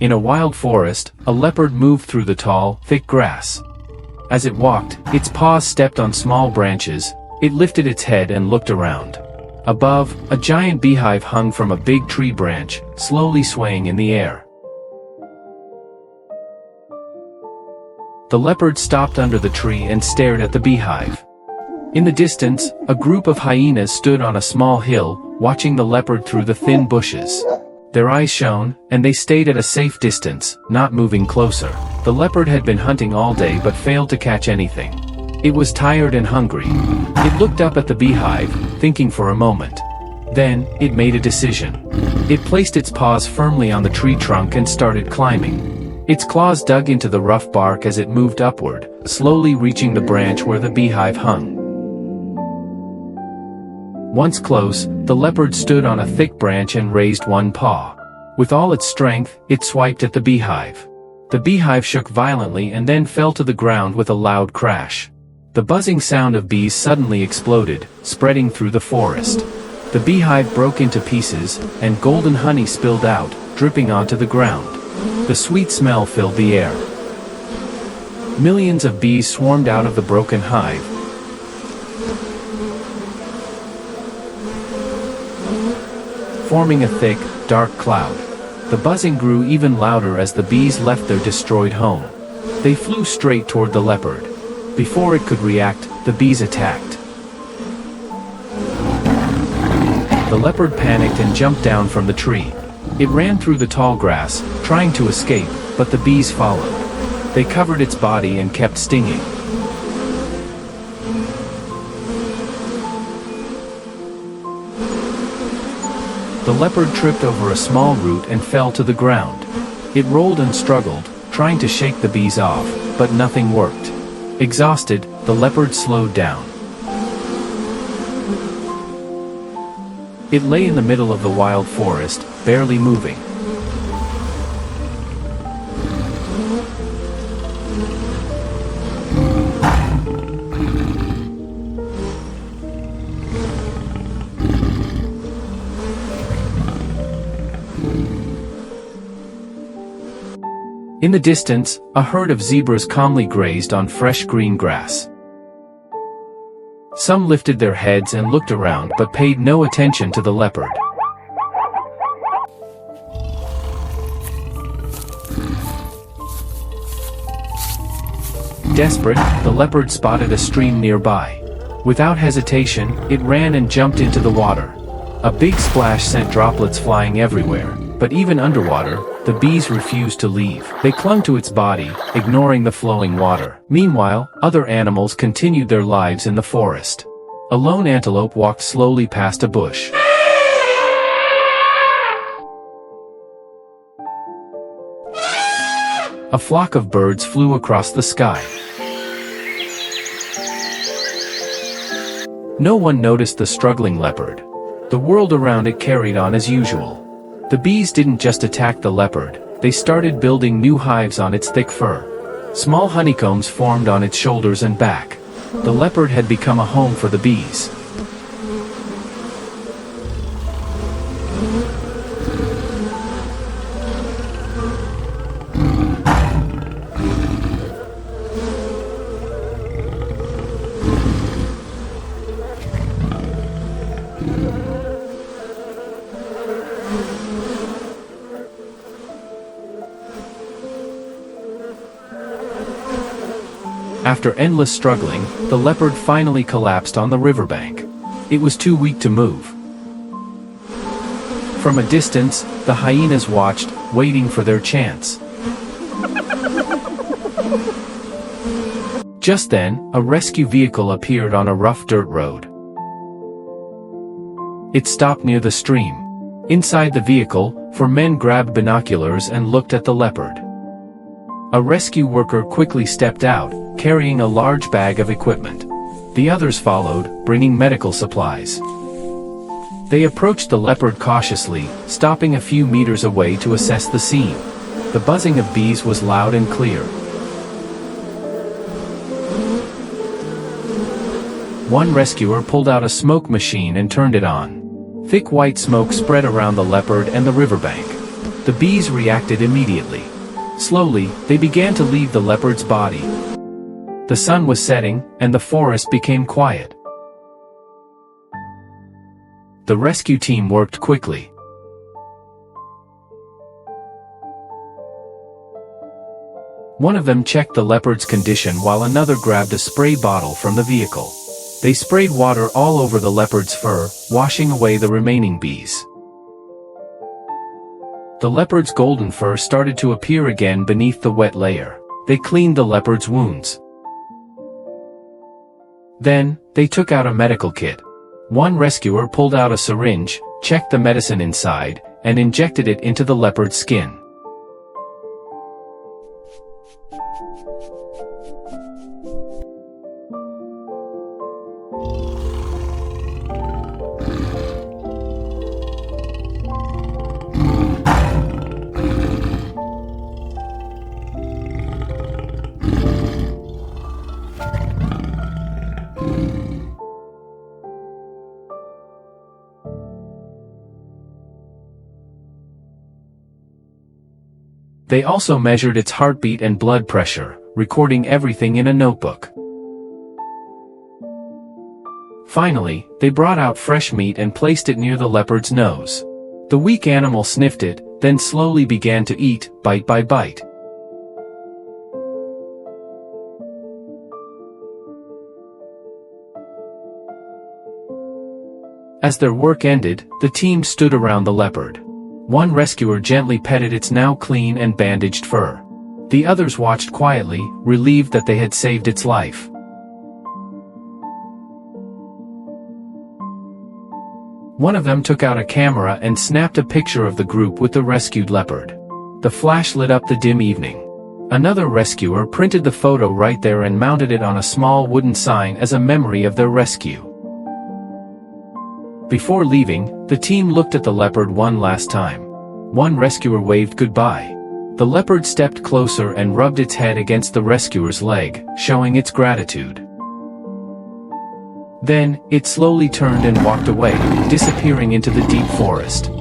In a wild forest, a leopard moved through the tall, thick grass. As it walked, its paws stepped on small branches. It lifted its head and looked around. Above, a giant beehive hung from a big tree branch, slowly swaying in the air. The leopard stopped under the tree and stared at the beehive. In the distance, a group of hyenas stood on a small hill, watching the leopard through the thin bushes. Their eyes shone, and they stayed at a safe distance, not moving closer. The leopard had been hunting all day but failed to catch anything. It was tired and hungry. It looked up at the beehive, thinking for a moment. Then, it made a decision. It placed its paws firmly on the tree trunk and started climbing. Its claws dug into the rough bark as it moved upward, slowly reaching the branch where the beehive hung. Once close, the leopard stood on a thick branch and raised one paw. With all its strength, it swiped at the beehive. The beehive shook violently and then fell to the ground with a loud crash. The buzzing sound of bees suddenly exploded, spreading through the forest. The beehive broke into pieces, and golden honey spilled out, dripping onto the ground. The sweet smell filled the air. Millions of bees swarmed out of the broken hive, forming a thick, dark cloud. The buzzing grew even louder as the bees left their destroyed home. They flew straight toward the leopard. Before it could react, the bees attacked. The leopard panicked and jumped down from the tree. It ran through the tall grass, trying to escape, but the bees followed. They covered its body and kept stinging. The leopard tripped over a small root and fell to the ground. It rolled and struggled, trying to shake the bees off, but nothing worked. Exhausted, the leopard slowed down. It lay in the middle of the wild forest, barely moving. In the distance, a herd of zebras calmly grazed on fresh green grass. Some lifted their heads and looked around but paid no attention to the leopard. Desperate, the leopard spotted a stream nearby. Without hesitation, it ran and jumped into the water. A big splash sent droplets flying everywhere, but even underwater, the bees refused to leave. They clung to its body, ignoring the flowing water. Meanwhile, other animals continued their lives in the forest. A lone antelope walked slowly past a bush. A flock of birds flew across the sky. No one noticed the struggling leopard. The world around it carried on as usual. The bees didn't just attack the leopard, they started building new hives on its thick fur. Small honeycombs formed on its shoulders and back. The leopard had become a home for the bees. After endless struggling, the leopard finally collapsed on the riverbank. It was too weak to move. From a distance, the hyenas watched, waiting for their chance. Just then, a rescue vehicle appeared on a rough dirt road. It stopped near the stream. Inside the vehicle, 4 men grabbed binoculars and looked at the leopard. A rescue worker quickly stepped out, carrying a large bag of equipment. The others followed, bringing medical supplies. They approached the leopard cautiously, stopping a few meters away to assess the scene. The buzzing of bees was loud and clear. One rescuer pulled out a smoke machine and turned it on. Thick white smoke spread around the leopard and the riverbank. The bees reacted immediately. Slowly, they began to leave the leopard's body. The sun was setting, and the forest became quiet. The rescue team worked quickly. One of them checked the leopard's condition while another grabbed a spray bottle from the vehicle. They sprayed water all over the leopard's fur, washing away the remaining bees. The leopard's golden fur started to appear again beneath the wet layer. They cleaned the leopard's wounds. Then, they took out a medical kit. One rescuer pulled out a syringe, checked the medicine inside, and injected it into the leopard's skin. They also measured its heartbeat and blood pressure, recording everything in a notebook. Finally, they brought out fresh meat and placed it near the leopard's nose. The weak animal sniffed it, then slowly began to eat, bite by bite. As their work ended, the team stood around the leopard. One rescuer gently petted its now clean and bandaged fur. The others watched quietly, relieved that they had saved its life. One of them took out a camera and snapped a picture of the group with the rescued leopard. The flash lit up the dim evening. Another rescuer printed the photo right there and mounted it on a small wooden sign as a memory of their rescue. Before leaving, the team looked at the leopard one last time. One rescuer waved goodbye. The leopard stepped closer and rubbed its head against the rescuer's leg, showing its gratitude. Then, it slowly turned and walked away, disappearing into the deep forest.